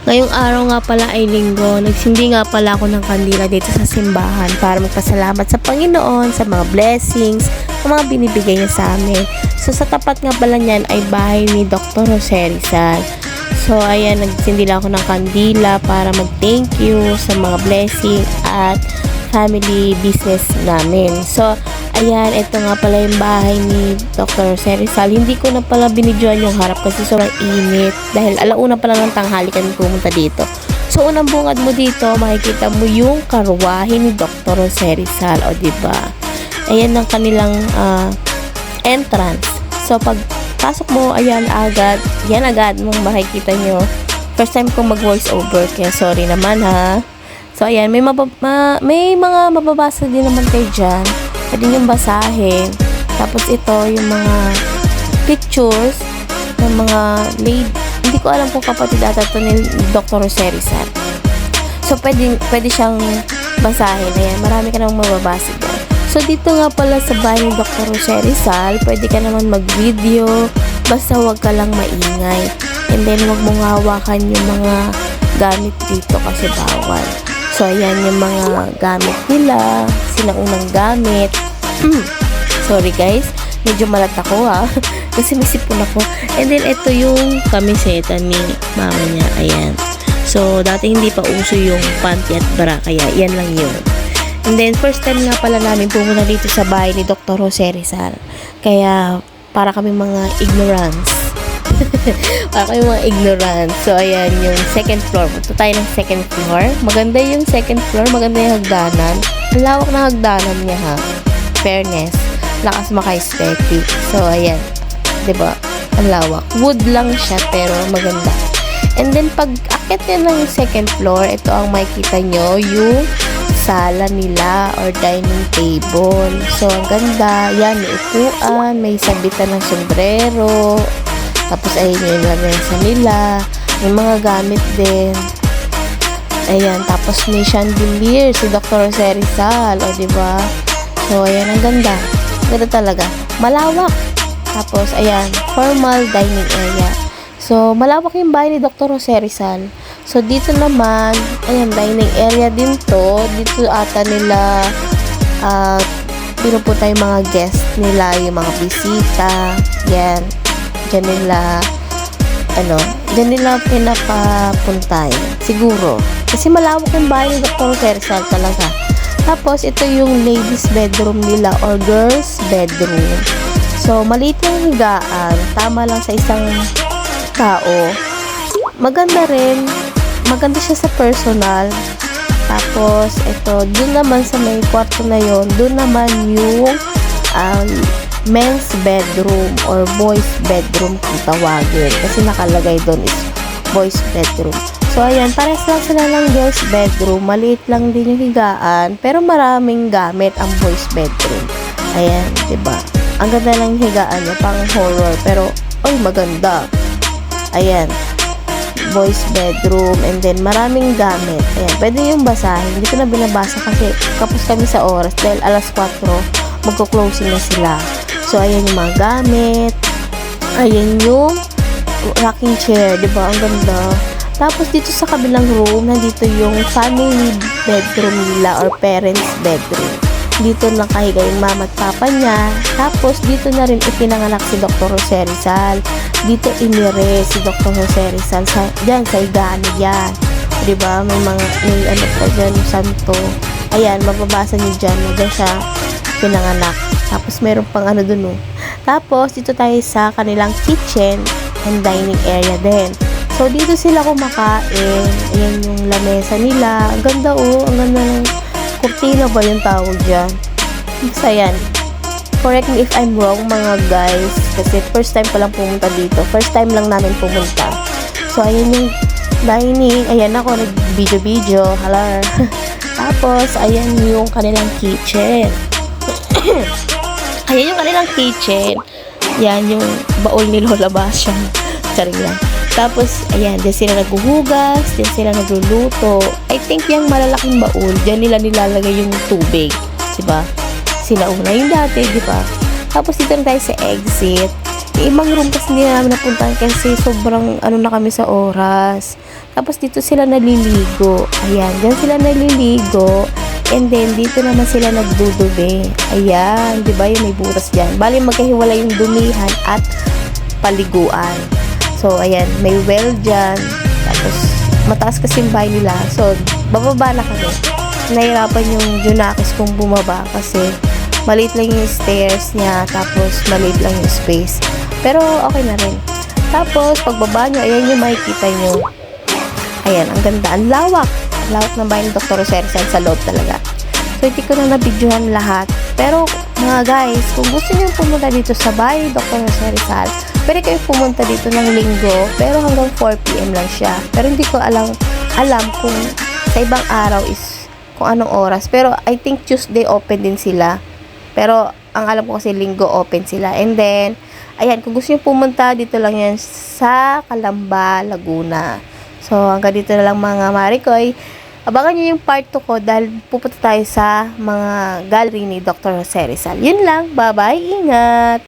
Ngayong araw nga pala ay linggo, nagsindi nga pala ako ng kandila dito sa simbahan para magpasalamat sa Panginoon sa mga blessings, sa mga binibigay niya sa amin. So sa tapat nga pala niyan ay bahay ni Dr. Jose Rizal. So ayan, nagsindi lang ako ng kandila para mag-thank you sa mga blessing at family business namin. So ayan, ito nga pala yung bahay ni Dr. Jose Rizal. Hindi ko na pala binidyoan yung harap kasi sobrang init. Dahil alauna pala ng tanghali kami pumunta dito. So, unang bungad mo dito, makikita mo yung karwahe ni Dr. Jose Rizal. O, diba? Ayan ang kanilang entrance. So, pag pasok mo, ayan agad. Yan agad mong makikita nyo. First time kong mag-voice over, kaya sorry naman ha. So, ayan, may mga mababasa din naman kayo dyan. Pwede nyo basahin. Tapos ito, yung mga pictures ng mga lady. Hindi ko alam kung kapatid ata ito ni Dr. Jose Rizal. So, pwede siyang basahin. Ayan, marami ka namang mababasa dyan. So, dito nga pala sa bahay ni Dr. Jose Rizal, pwede ka naman mag-video. Basta wag ka lang maingay. And then, wag mong hawakan yung mga gamit dito kasi bawal. So, ayan yung mga gamit nila. Sinaunang gamit. Sorry guys. Medyo malat ako ha. Kasi may sipon ako. And then, ito yung kamiseta ni mama niya. Ayan. So, dati hindi pa uso yung panty at bra. Kaya, yan lang yun. And then, first time nga pala namin pumunta dito sa bahay ni Dr. Jose Rizal. Kaya, para kami mga ignorance. Para kami mga ignorant. So, ayan yung second floor. Punta tayo ng second floor. Maganda yung second floor. Maganda yung hagdanan. Ang lawak na hagdanan niya ha. Fairness. Lakas maka-aesthetic. So, ayan. Diba? Ang lawak. Wood lang siya pero maganda. And then, pag akit nyo ng second floor, ito ang makikita nyo, yung sala nila or dining table. So, ang ganda. Yan, may upuan. May sabitan ng sombrero. Tapos, ayun yung lamesa nila. May mga gamit din. Ayan. Tapos, may chandelier si Dr. Jose Rizal. O, diba? So, ayan. Ang ganda. Ganda talaga. Malawak. Tapos, ayan. Formal dining area. So, malawak yung bahay ni Dr. Jose Rizal. So, dito naman, ayan, dining area din to. Dito ata nila pinupunta yung mga guest nila, yung mga bisita. Yan. Diyan nila pinapapuntay. Siguro. Kasi malawak yung bahay ni Dr. Jose Rizal talaga. Tapos, ito yung ladies bedroom nila or girls bedroom. So, maliit yung higaan. Tama lang sa isang tao. Maganda rin. Maganda siya sa personal. Tapos, ito, dun naman sa may kwarto na yon, dun naman yung men's bedroom or boys bedroom kung tawagin. Kasi nakalagay doon is boys bedroom. So, ayan, pares lang sila ng girls bedroom. Maliit lang din yung higaan. Pero maraming gamit ang boys bedroom. Ayan, diba? Ang ganda ng higaan niya, pang horror. Pero, ay, maganda. Ayan. Boys bedroom. And then, maraming gamit. Ayan, pwede yung basahin. Hindi ko na binabasa kasi kapos kami sa oras. Dahil alas 4, magko-closing na sila. So, ayan yung mga gamit. Ayan yung rocking chair. Diba? Ang ganda. Tapos, dito sa kabilang room, nandito yung family bedroom nila or parents bedroom. Dito nakahiga yung mama at papa niya. Tapos, dito na rin ipinanganak si Dr. Jose Rizal. Dito inire si Dr. Jose Rizal. Diyan, sa higaan niya. Diba? May ano pa dyan, santo. Ayan, mababasa niyo dyan. Diyan siya pinanganak. Tapos, meron pang ano dun, oh. Tapos, dito tayo sa kanilang kitchen and dining area din. So, dito sila kumakain. Ayan yung lamesa nila. Ang ganda, oh. Ang ganda ng kurtina ba yung tawag dyan? Basta yan. Correct me if I'm wrong, mga guys. Kasi first time ko lang pumunta dito. First time lang namin pumunta. So, ayan yung dining. Ayan ako, nag-video-video. Hello. Tapos, ayan yung kanilang kitchen. Ayan yung kanilang kitchen. Yan yung baol ni Lola Basya. Charing lang. Tapos, ayan, dyan sila naghuhugas, dyan sila nagluluto. I think yung malalaking baul, dyan nila nilalagay yung tubig. Diba? Sila una yung dati, diba? Tapos, dito na tayo sa exit. Yung ibang room kasi hindi na namin napuntahan kasi sobrang ano na kami sa oras. Tapos dito sila naliligo. Ayan, dyan sila naliligo. And then, dito naman sila nagdudumi. Ayan, di ba yung may butas dyan. Bali, magkahiwala yung dumihan at paliguan. So, ayan, may well dyan. Tapos, mataas kasi yung bahay nila. So, bababa na kami. Nahirapan yung Junakis kung bumaba kasi maliit lang yung stairs niya. Tapos, maliit lang yung space. Pero, okay na rin. Tapos, pagbaba nyo, ayan yung makikita nyo. Ayan, ang ganda. Ang lawak. Ang lawak ng bahay ni Dr. Roserizal sa loob talaga. So, hindi ko na nabidyohan lahat. Pero, mga guys, kung gusto nyo pumunta dito sa bahay ni Dr. Roserizal, pwede kayo pumunta dito ng linggo, pero hanggang 4 PM lang siya. Pero hindi ko alam kung sa ibang araw is kung anong oras. Pero, I think Tuesday open din sila. Pero, ang alam ko kasi linggo open sila. And then, ayan, kung gusto nyo pumunta, dito lang yan sa Calamba, Laguna. So, hanggang dito na lang mga Marikoy. Abangan nyo yung part 2 ko dahil pupunta tayo sa mga gallery ni Dr. Roserizal. Yun lang. Bye-bye. Ingat!